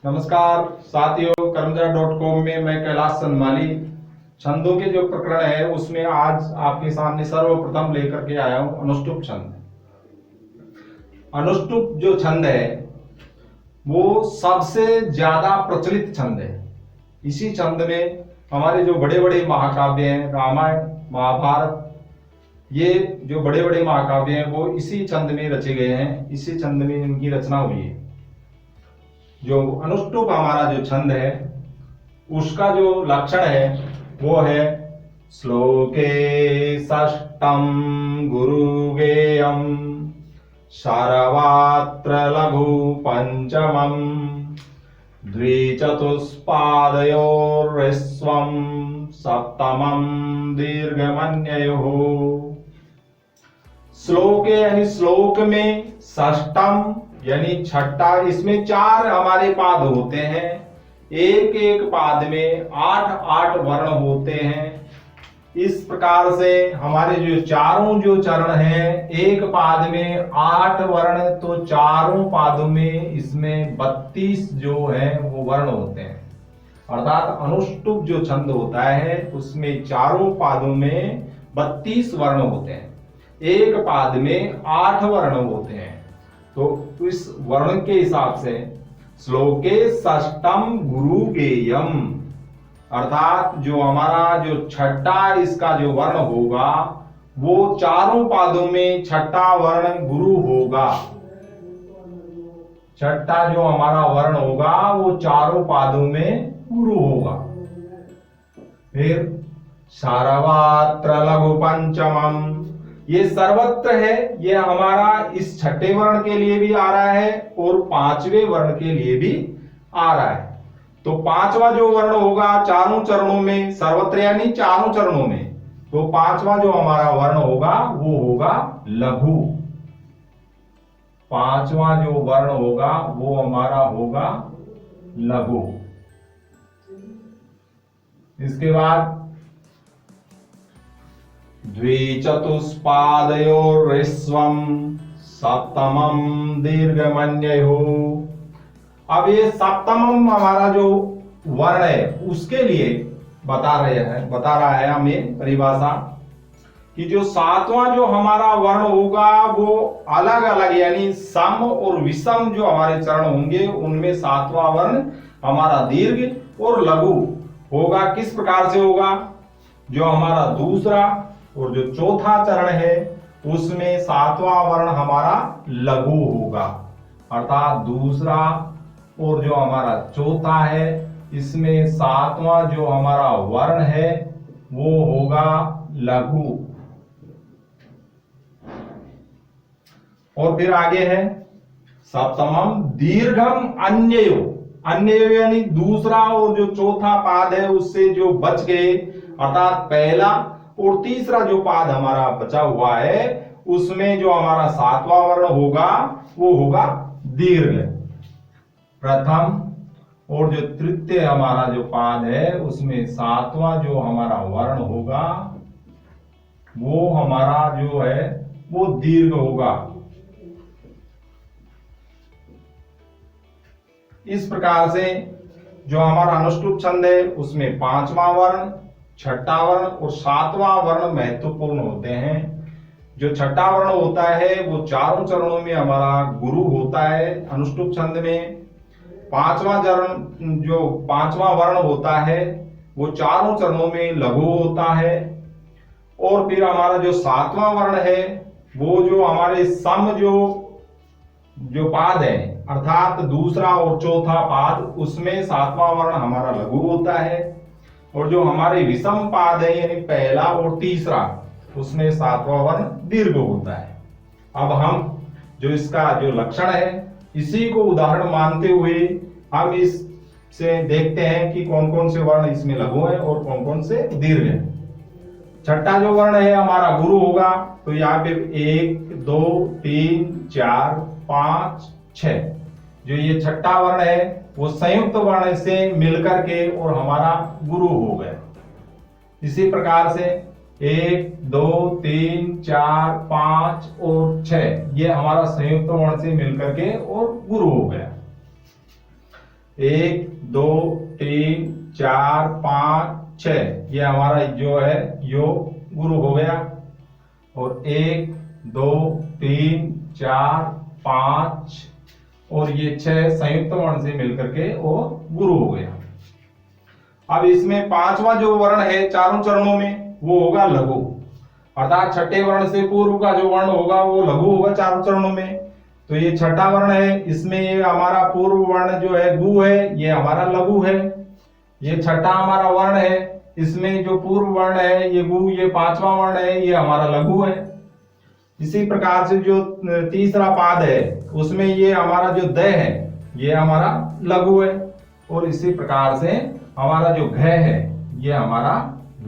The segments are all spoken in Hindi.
नमस्कार साथियों, कर्मजा.com में मैं कैलाश संमाली छंदों के जो प्रकरण है उसमें आज आपके सामने सर्वप्रथम लेकर के आया हूं अनुष्टुप छंद। अनुष्टुप जो छंद है वो सबसे ज्यादा प्रचलित छंद है। इसी छंद में हमारे जो बड़े बड़े महाकाव्य हैं, रामायण महाभारत, ये जो बड़े बड़े महाकाव्य हैं वो इसी छंद में रचे गए हैं, इसी छंद में इनकी रचना हुई है। जो अनुष्टुप हमारा जो छंद है उसका जो लक्षण है वो है श्लोके षष्ठम गुरुगेयम शरवात्र लघु पंचमम द्विचतुष्पादयोर्विश्वम सप्तमम दीर्घमन्ययोः। श्लोके यानी श्लोक में, षष्ठम यानी छठा, इसमें 4 हमारे पाद होते हैं। एक एक पाद में 8 वर्ण होते हैं। इस प्रकार से हमारे जो चारों जो चरण हैं, एक पाद में 8 वर्ण, तो चारों पादों में इसमें 32 जो है वो वर्ण होते हैं। अर्थात अनुष्टुप जो छंद होता है उसमें चारों पादों में 32 वर्ण होते हैं, एक पाद में 8 वर्ण होते हैं। तो इस वर्ण के हिसाब से श्लोके षष्ठम गुरुगेयम, अर्थात जो हमारा जो छठा इसका जो वर्ण होगा वो चारों पादों में छठा वर्ण गुरु होगा। छठा जो हमारा वर्ण होगा वो चारों पादों में गुरु होगा। फिर सारवात्र लघु पंचमम, ये सर्वत्र है, ये हमारा इस छठे वर्ण के लिए भी आ रहा है और 5वें वर्ण के लिए भी आ रहा है। तो 5वां जो वर्ण होगा चारों चरणों में, सर्वत्र यानी चारों चरणों में, तो 5वां जो हमारा वर्ण होगा वो होगा लघु। 5वां जो वर्ण होगा वो हमारा होगा लघु। इसके बाद द्विचतुष्पादयोर्विश्वम सप्तमम दीर्घमन्ययोः। अब ये सप्तमम हमारा जो वर्ण है उसके लिए बता रहा है हमें परिभाषा कि जो 7वां जो हमारा वर्ण होगा वो अलग अलग यानी सम और विषम जो हमारे चरण होंगे उनमें 7वां वर्ण हमारा दीर्घ और लघु होगा। किस प्रकार से होगा? जो हमारा दूसरा और जो चौथा चरण है उसमें 7वां वर्ण हमारा लघु होगा। अर्थात दूसरा और जो हमारा चौथा है इसमें 7वां जो हमारा वर्ण है वो होगा लघु। और फिर आगे है सप्तमम दीर्घम अन्ययो। अन्ययो यानी दूसरा और जो चौथा पाद है उससे जो बच गए, अर्थात पहला और तीसरा जो पाद हमारा बचा हुआ है उसमें जो हमारा 7वां वर्ण होगा वो होगा दीर्घ। प्रथम और जो तृतीय हमारा जो पाद है उसमें 7वां जो हमारा वर्ण होगा वो हमारा जो है वो दीर्घ होगा। इस प्रकार से जो हमारा अनुष्टुप छंद है उसमें 5वां वर्ण, छठा वर्ण और 7वां वर्ण महत्वपूर्ण होते हैं। जो छठा वर्ण होता है वो चारों चरणों में हमारा गुरु होता है अनुष्टुप छंद में। 5वां चरण जो 5वां वर्ण होता है वो चारों चरणों में लघु होता है। और फिर हमारा जो 7वां वर्ण है वो जो हमारे सम जो पाद है, अर्थात दूसरा और चौथा पाद, उसमें 7वां वर्ण हमारा लघु होता है। और जो हमारे विषम पाद है यानी पहला और तीसरा, उसमें 7वां वर्ण दीर्घ होता है। अब हम जो इसका जो लक्षण है इसी को उदाहरण मानते हुए हम इससे देखते हैं कि कौन कौन से वर्ण इसमें लघु है और कौन कौन से दीर्घ है। छठा जो वर्ण है हमारा गुरु होगा, तो यहाँ पे 1 2 3 4 5 6 जो ये छठा वर्ण है वो संयुक्त वर्ण से मिलकर के और हमारा गुरु हो गया। इसी प्रकार से 1 2 3 4 5 और 6 ये हमारा संयुक्त वर्ण से मिलकर के और गुरु हो गया। 1 2 3 4 5 6, ये हमारा जो है यो गुरु हो गया। और 1 2 3 4 5 और ये 6 संयुक्त वर्ण से मिलकर के वो गुरु हो गया। अब इसमें पांचवा जो वर्ण है चारों चरणों में वो होगा लघु, अर्थात छठे वर्ण से पूर्व का जो वर्ण होगा वो लघु होगा चारों चरणों में। तो ये छठा वर्ण है, इसमें ये हमारा पूर्व वर्ण जो है गु है, ये हमारा लघु है। ये छठा हमारा वर्ण है, इसमें जो पूर्व वर्ण है ये गु, ये पांचवा वर्ण है, ये हमारा लघु है। इसी प्रकार से जो तीसरा पाद है उसमें ये हमारा जो द है ये हमारा लघु है। और इसी प्रकार से हमारा जो घ है ये हमारा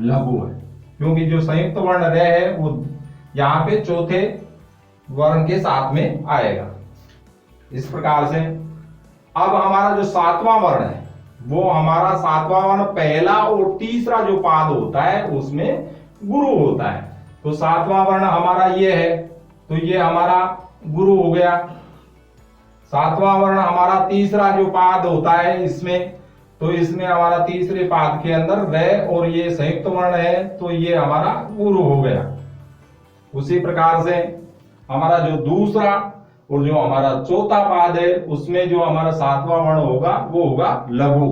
लघु है, क्योंकि जो संयुक्त वर्ण र है वो यहाँ पे चौथे वर्ण के साथ में आएगा। इस प्रकार से अब हमारा जो सातवां वर्ण है वो हमारा सातवां वर्ण पहला और तीसरा जो पाद होता है उसमें गुरु होता है। तो सातवां वर्ण हमारा ये है, तो ये हमारा गुरु हो गया। सातवां वर्ण हमारा तीसरा जो पाद होता है इसमें, तो इसमें हमारा तीसरे पाद के अंदर व और ये संयुक्त वर्ण है, तो ये हमारा गुरु हो गया। उसी प्रकार से हमारा जो दूसरा और जो हमारा चौथा पाद है उसमें जो हमारा सातवां वर्ण होगा वो होगा लघु।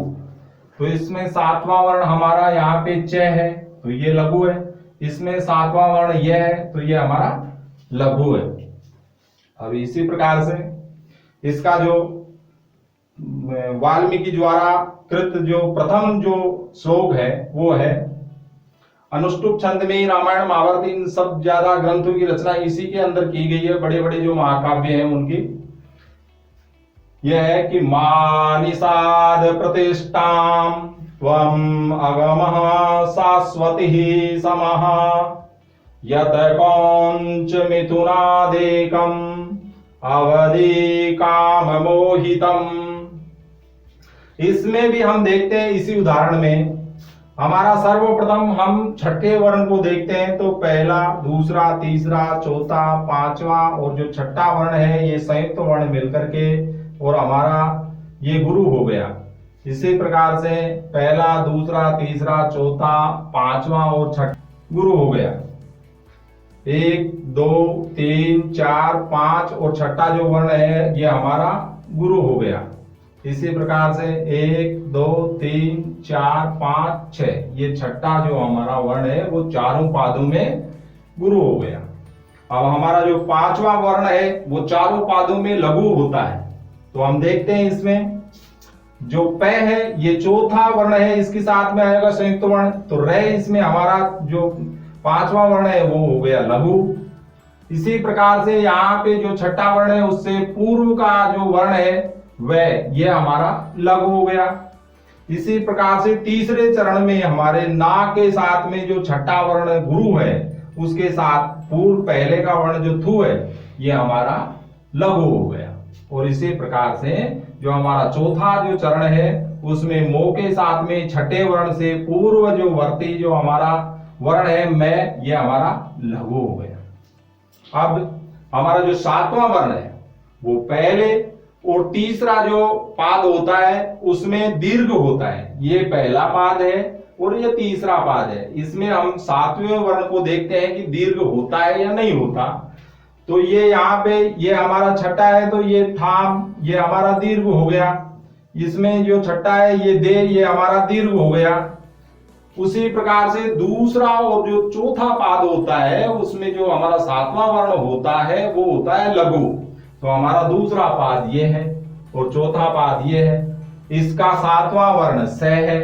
तो इसमें सातवां वर्ण हमारा यहाँ पे च है, तो ये लघु है। इसमें सातवां वर्ण यह है, तो ये हमारा लघु है। अब इसी प्रकार से इसका जो वाल्मीकि द्वारा कृत जो प्रथम जो श्लोक है वो है, अनुष्टुप छंद में रामायण महाभारत इन सब ज्यादा ग्रंथों की रचना इसी के अंदर की गई है, बड़े बड़े जो महाकाव्य हैं उनकी। यह है कि मानिषाद प्रतिष्ठाम त्वम अगमः शाश्वती समः यत कौंच मिथुनादेकम अवधि काम मोहितम। इसमें भी हम देखते हैं, इसी उदाहरण में हमारा सर्वप्रथम हम छठे वर्ण को देखते हैं, तो पहला दूसरा तीसरा चौथा पांचवा और जो छठा वर्ण है ये संयुक्त वर्ण मिलकर के और हमारा ये गुरु हो गया। इसी प्रकार से पहला दूसरा तीसरा चौथा पांचवा और छठा गुरु हो गया। 1 2 3 4 5 और छठा जो वर्ण है ये हमारा गुरु हो गया। इसी प्रकार से 1 2 3 4 5 6 ये छठा जो हमारा वर्ण है वो चारों पादों में गुरु हो गया। अब हमारा जो पांचवा वर्ण है वो चारों पादों में लघु होता है। तो हम देखते हैं इसमें जो प है ये चौथा वर्ण है, इसके साथ में आएगा संयुक्त वर्ण, तो र इसमें हमारा जो पांचवा वर्ण है वो हो गया लघु। इसी प्रकार से यहाँ पे जो छठा वर्ण है उससे पूर्व का जो वर्ण है वह ये हमारा लघु हो गया। इसी प्रकार से तीसरे चरण में हमारे ना के साथ में जो छठा वर्ण गुरु है उसके साथ पूर्व पहले का वर्ण जो थु है ये हमारा लघु हो गया। और इसी प्रकार से जो हमारा चौथा जो चरण है उसमें मो के साथ में छठे वर्ण से पूर्व जो वर्ती जो हमारा वर्ण है मैं, ये हमारा लघु हो गया। अब हमारा जो सातवां वर्ण है वो पहले और तीसरा जो पाद होता है उसमें दीर्घ होता है। ये पहला पाद है और ये तीसरा पाद है। इसमें हम सातवें वर्ण को देखते हैं कि दीर्घ होता है या नहीं होता। तो ये यहाँ पे ये हमारा छठा है, तो ये थाम ये हमारा दीर्घ हो गया। इसमें जो छठा है ये दे ये हमारा दीर्घ हो गया। उसी प्रकार से दूसरा और जो चौथा पाद होता है उसमें जो हमारा सातवां वर्ण होता है वो होता है लघु। तो हमारा दूसरा पाद ये है और चौथा पाद ये है। इसका सातवां वर्ण स है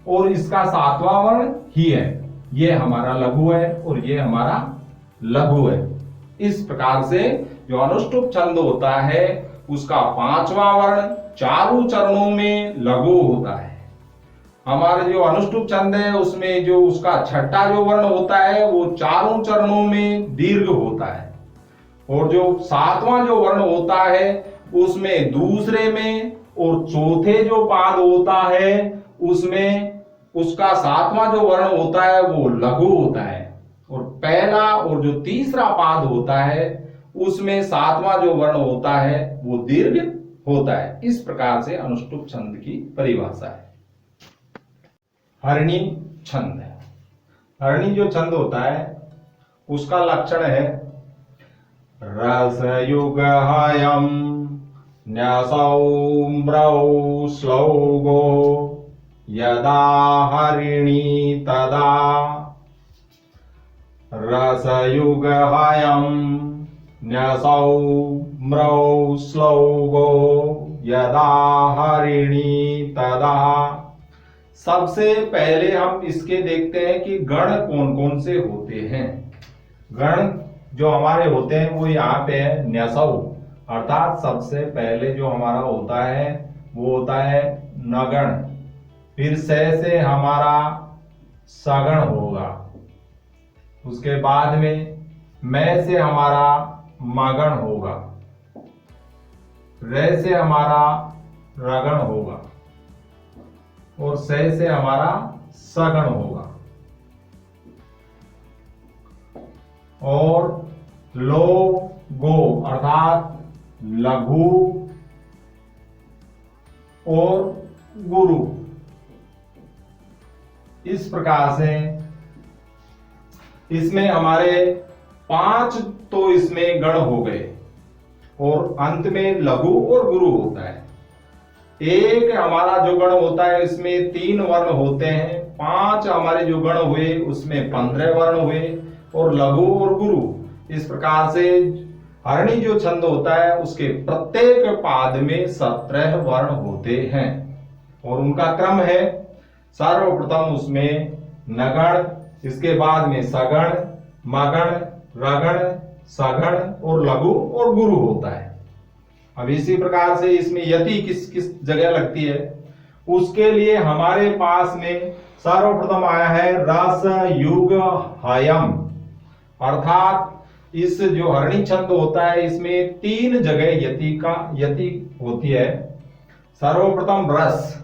और इसका सातवां वर्ण ही है। ये हमारा लघु है और ये हमारा लघु है। इस प्रकार से जो अनुष्टुप छंद होता है उसका पांचवा वर्ण चारों चरणों में लघु होता है। हमारे जो अनुष्टुप छंद है उसमें जो उसका छठा जो वर्ण होता है वो चारों चरणों में दीर्घ होता है। और जो सातवां जो वर्ण होता है उसमें दूसरे में और चौथे जो पाद होता है उसमें उसका सातवां जो वर्ण होता है वो लघु होता है। और पहला और जो तीसरा पाद होता है उसमें सातवां जो वर्ण होता है वो दीर्घ होता है। इस प्रकार से अनुष्टुप छंद की परिभाषा है। हरणी छंद है। हरणी जो छंद होता है उसका लक्षण है रसयुगहयं न्यसौम्रौ श्लौगो यदा हरिणी तदा। रसयुगहयं न्यसौम्रौ श्लौगो यदा हरिणी तदा। सबसे पहले हम इसके देखते हैं कि गण कौन कौन से होते हैं। गण जो हमारे होते हैं वो यहाँ पे है न्यसौ, अर्थात सबसे पहले जो हमारा होता है वो होता है नगण, फिर से हमारा सगण होगा, उसके बाद में मैं से हमारा मगण होगा, रे से हमारा रगण होगा और से हमारा सगण होगा। और लो गो अर्थात लघु और गुरु। इस प्रकार से इसमें हमारे 5 तो इसमें गण हो गए और अंत में लघु और गुरु होता है। एक हमारा जो गण होता है इसमें 3 वर्ण होते हैं, 5 हमारे जो गण हुए उसमें 15 वर्ण हुए और लघु और गुरु। इस प्रकार से हरणी जो छंद होता है उसके प्रत्येक पाद में 17 वर्ण होते हैं और उनका क्रम है सर्वप्रथम उसमें नगण, इसके बाद में सगण, मगण, रगण, सगण और लघु और गुरु होता है। अब इसी प्रकार से इसमें यति किस किस जगह लगती है उसके लिए हमारे पास में सर्वप्रथम आया है रस युग हयम, अर्थात इस जो हरणी छंद होता है इसमें 3 जगह यति होती है। सर्वप्रथम रस,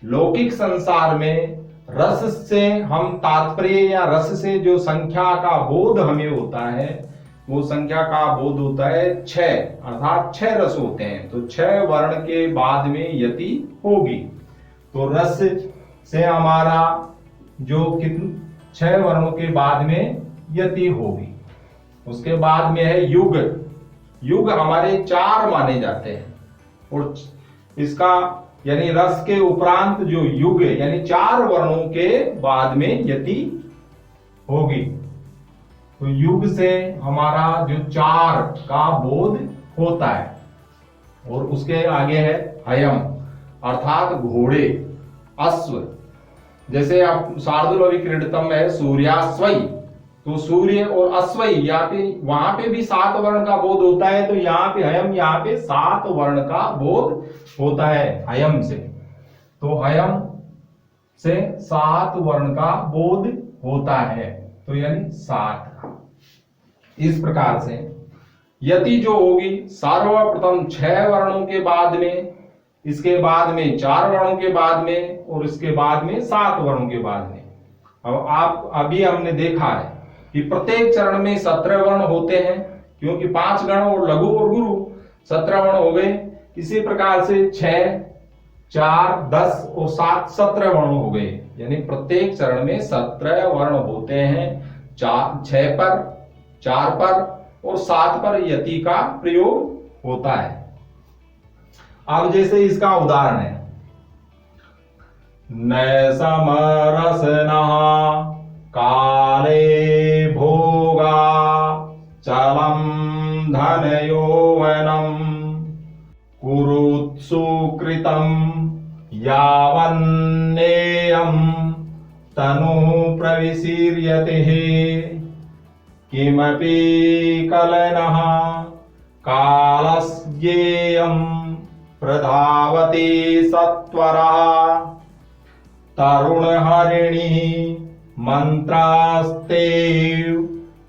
लौकिक संसार में रस से हम तात्पर्य या रस से जो संख्या का बोध हमें होता है वो संख्या का बोध होता है 6, अर्थात 6 रस होते हैं, तो 6 वर्ण के बाद में यति होगी। तो रस से हमारा जो 6 वर्णों के बाद में यति होगी। उसके बाद में है युग। युग हमारे 4 माने जाते हैं और इसका यानी रस के उपरांत जो युग है यानी 4 वर्णों के बाद में यति होगी। तो युग से हमारा जो 4 का बोध होता है और उसके आगे है हयम, अर्थात घोड़े, अश्व। जैसे आप शार्दूल अभिक्रीडितम है सूर्याश्वई, तो सूर्य और अश्वई यहाँ पे वहां पे भी 7 वर्ण का बोध होता है, तो यहाँ पे हयम, यहाँ पे 7 वर्ण का बोध होता है हयम से। तो हयम से 7 वर्ण का बोध होता है, तो यानी 7 का। इस प्रकार से यति जो होगी सर्वप्रथम 6 वर्णों के बाद में, इसके बाद में 4 वर्णों के बाद में और इसके बाद में 7 वर्णों के बाद में। अब आप अभी हमने देखा है कि प्रत्येक चरण में 17 वर्ण होते हैं, क्योंकि 5 गण और लघु और गुरु 17 वर्ण हो गए। इसी प्रकार से 6, 4, 10 और 7 17 वर्ण हो गए, यानी प्रत्येक चरण में 17 वर्ण होते हैं। 6 पर, 4 पर और 7 पर यति का प्रयोग होता है। अब जैसे इसका उदाहरण है नैसमरसनः काले भोगा चलं धनयौवनं कुरुत्सुकृतं यावन्नेयं तनु प्रविशीर्यते किमपि कलनः कालस्येयं प्रधावति सत्वरः तरुणहरिणी मंत्रास्ते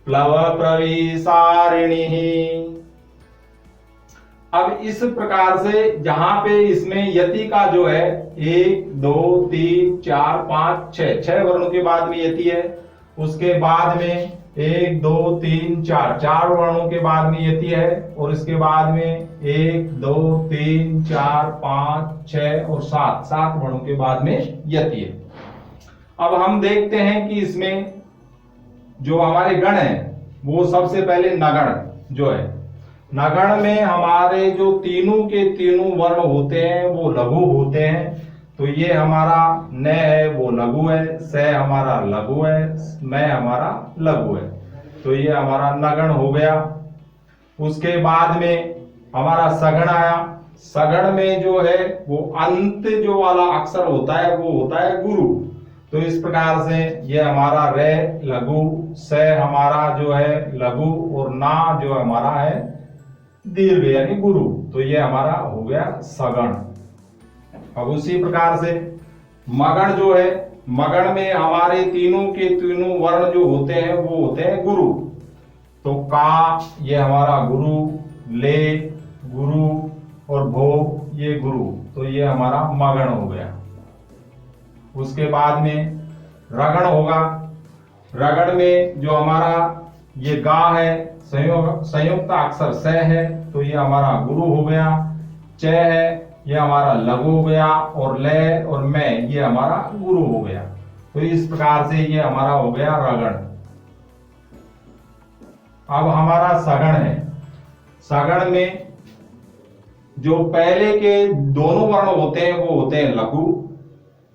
प्लव प्रविसारिणी। अब इस प्रकार से जहां पे इसमें यति का जो है 1, 2, 3, 4, 5, 6 वर्णों के बाद में यति है। उसके बाद में 1 2 3 4, 4 वर्णों के बाद में यति है, और इसके बाद में 1 2 3 4 5 6 और 7, 7 वर्णों के बाद में यति है। अब हम देखते हैं कि इसमें जो हमारे गण है वो सबसे पहले नगण जो है, नगण में हमारे जो तीनों के तीनों वर्ण होते हैं वो लघु होते हैं। तो ये हमारा न है वो लघु है, स हमारा लघु है, मैं हमारा लघु है, तो ये हमारा नगण हो गया। उसके बाद में हमारा सगण आया। सगण में जो है वो अंत जो वाला अक्षर होता है वो होता है गुरु। तो इस प्रकार से ये हमारा रे लघु, स हमारा जो है लघु, और ना जो हमारा है दीर्घ यानी गुरु। तो ये हमारा हो गया सगण। अब उसी प्रकार से मगण जो है, मगण में हमारे तीनों के तीनों वर्ण जो होते हैं वो होते हैं गुरु। तो का ये हमारा गुरु, ले गुरु और भो ये गुरु, तो ये हमारा मगण हो गया। उसके बाद में रगण होगा। रगण में जो हमारा ये गा है, संयुक्त अक्षर स है, तो ये हमारा गुरु हो गया। च है ये हमारा लघु हो गया, और ले और मैं ये हमारा गुरु हो गया। तो इस प्रकार से ये हमारा हो गया रगण। अब हमारा सगण है। सगण में जो पहले के दोनों वर्ण होते हैं वो होते हैं लघु,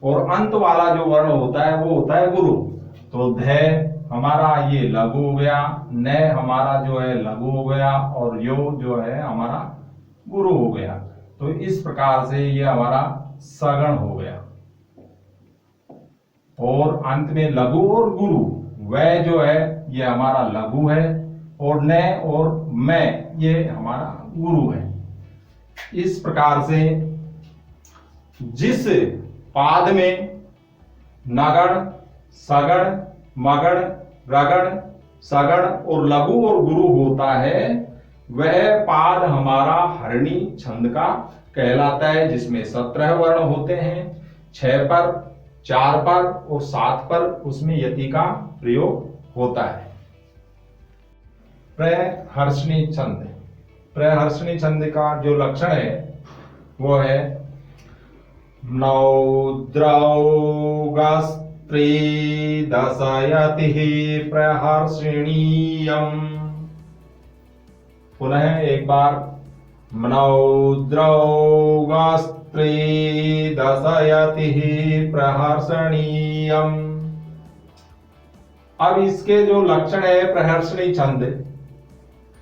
और अंत वाला जो वर्ण होता है वो होता है गुरु। तो ध हमारा ये लघु हो गया, न हमारा जो है लघु हो गया, और यो जो है हमारा गुरु हो गया। तो इस प्रकार से ये हमारा सगण हो गया। और अंत में लघु और गुरु, वह जो है ये हमारा लघु है, और न और मैं ये हमारा गुरु है। इस प्रकार से जिस पाद में नगण, सगण, मगण, रगण, सगण और लघु और गुरु होता है, वह पाद हमारा हरणी छंद का कहलाता है, जिसमें 17 वर्ण होते हैं। 6 पर, 4 पर और 7 पर उसमें यति का प्रयोग होता है। प्रहर्षणी छंद। प्रहर्षणी छंद का जो लक्षण है वो है नौद्रौगस्त्री दशयति प्रहर्षणीयम्। पुनः एक बार, नौद्रौगस्त्री दशयति प्रहर्षणीयम्। अब इसके जो लक्षण है प्रहर्षणी छंद,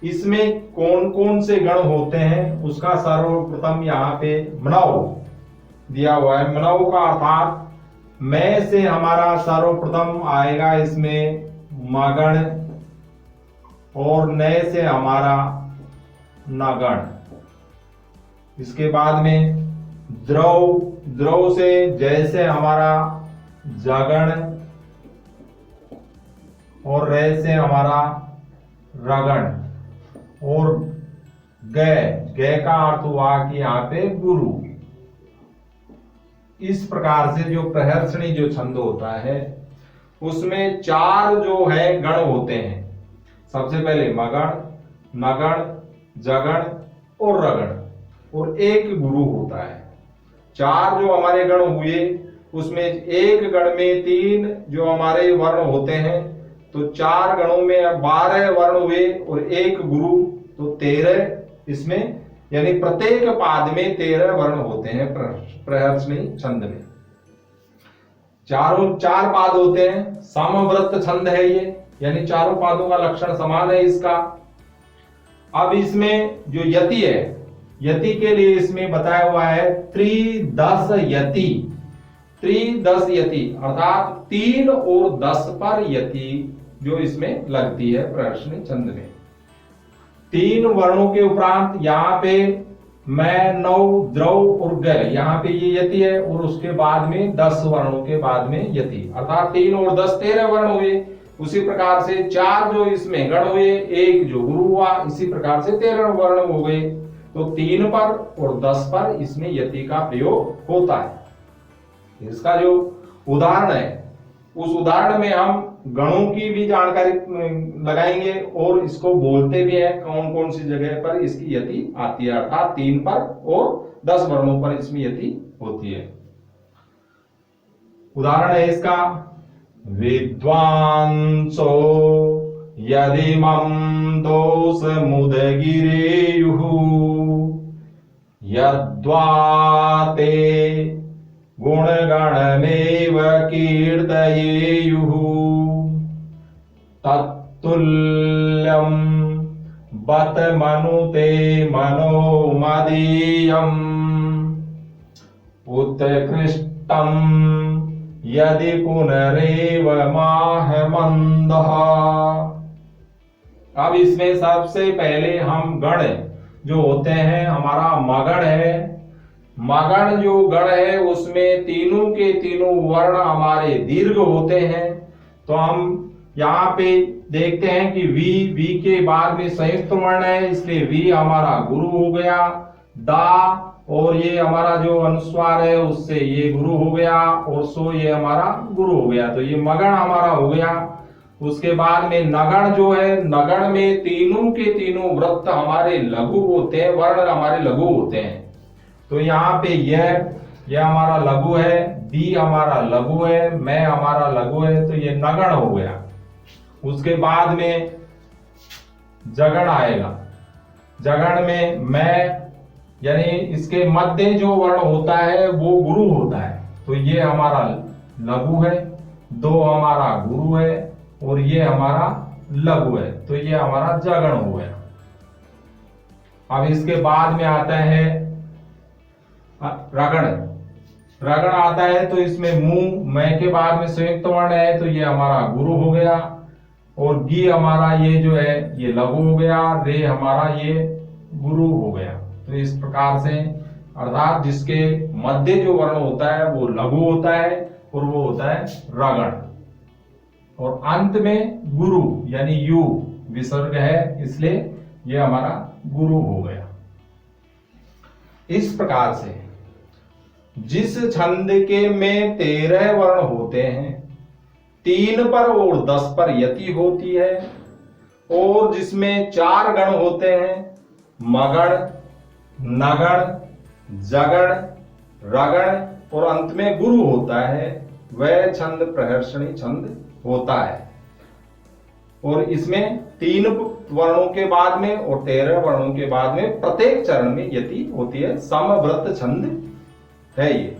इसमें कौन कौन से गण होते हैं उसका सर्वप्रथम यहाँ पे मनौ दिया हुआ है। मनौ का अर्थात मैं से हमारा सर्वप्रथम आएगा इसमें मगण, और नए से हमारा नगण। इसके बाद में द्रव, द्रव से जैसे हमारा जगण, और रे से हमारा रगण, और गय, गय का अर्थ हुआ कि यहाँ पे गुरु। इस प्रकार से जो प्रहर्षणी जो छंद होता है उसमें 4 जो है गण होते हैं। सबसे पहले मगण, नगण, जगण और रगण, और एक गुरु होता है। 4 जो हमारे गण हुए उसमें एक गण में 3 जो हमारे वर्ण होते हैं, तो 4 गणों में 12 वर्ण हुए और एक गुरु, तो 13 इसमें, यानी प्रत्येक पाद में 13 वर्ण होते हैं प्रहर्षणी छंद में। 4 पाद होते हैं। समव्रत छंद है ये, यानी चारों पादों का लक्षण समान है इसका। अब इसमें जो यति है, यति के लिए इसमें बताया हुआ है त्रिदश यति। त्रिदश यति अर्थात 3 और 10 पर यति जो इसमें लगती है प्रहर्षणी छंद में। 3 वर्णों के उपरांत यहाँ पे मैं, नौ, द्रव और गय, यहाँ पे ये यति है, और उसके बाद में 10 वर्णों के बाद में यति, अर्थात 3 और 10 13 वर्ण हुए। उसी प्रकार से 4 जो इसमें गण हुए, एक जो गुरु हुआ, इसी प्रकार से 13 वर्ण हो गए। तो 3 पर और 10 पर इसमें यति का प्रयोग होता है। इसका जो उदाहरण है, उस उदाहरण में हम गणों की भी जानकारी लगाएंगे और इसको बोलते भी हैं कौन कौन सी जगह पर इसकी यति आती है, अर्थात 3 पर और 10 वर्णों पर इसमें यति होती है। उदाहरण है इसका, विद्वांसो यदिमं दोषमुदगिरेयुः यद्वाते गुणगणमेव कीर्तयेयुः तत्तुल्यं बत मनुते मनो मदीयम् उत्कृष्टं यदि पुनरेव माहमन्दः। अब इसमें सबसे पहले हम गण जो होते हैं, हमारा मगण है, मगण जो गण है उसमें तीनों के तीनों वर्ण हमारे दीर्घ होते हैं। तो हम यहाँ पे देखते हैं कि वी के बाद में संयुक्त वर्ण है, इसलिए वी हमारा गुरु हो गया, दा और ये हमारा जो अनुस्वार है उससे ये गुरु हो गया, और सो ये हमारा गुरु हो गया। तो ये मगण हमारा हो गया। उसके बाद में नगण जो है, नगण में तीनों के तीनों वृत्त हमारे लघु होते हैं, वर्ण हमारे लघु होते हैं। तो यहाँ पे यह हमारा लघु है, दी हमारा लघु है, मैं हमारा लघु है, तो ये नगण हो गया। उसके बाद में जगण आएगा, जगण में मैं यानी इसके मध्य जो वर्ण होता है वो गुरु होता है। तो ये हमारा लघु है, दो हमारा गुरु है और ये हमारा लघु है, तो ये हमारा जगण हो गया। अब इसके बाद में आता है रगण। रगण आता है तो इसमें मुंह, मैं के बाद में संयुक्त वर्ण है, तो ये हमारा गुरु हो गया, और गी हमारा ये जो है ये लघु हो गया, रे हमारा ये गुरु हो गया। तो इस प्रकार से अर्थात जिसके मध्य जो वर्ण होता है वो लघु होता है और वो होता है रगण, और अंत में गुरु यानी यू विसर्ग है, इसलिए ये हमारा गुरु हो गया। इस प्रकार से जिस छंद के में 13 वर्ण होते हैं, 3 पर और 10 पर यति होती है, और जिसमें 4 गण होते हैं, मगण, नगण, जगण, रगण और अंत में गुरु होता है, वह छंद प्रहर्षणी छंद होता है। और इसमें 3 वर्णों के बाद में और 13 वर्णों के बाद में प्रत्येक चरण में यति होती है। समवृत्त छंद है ये।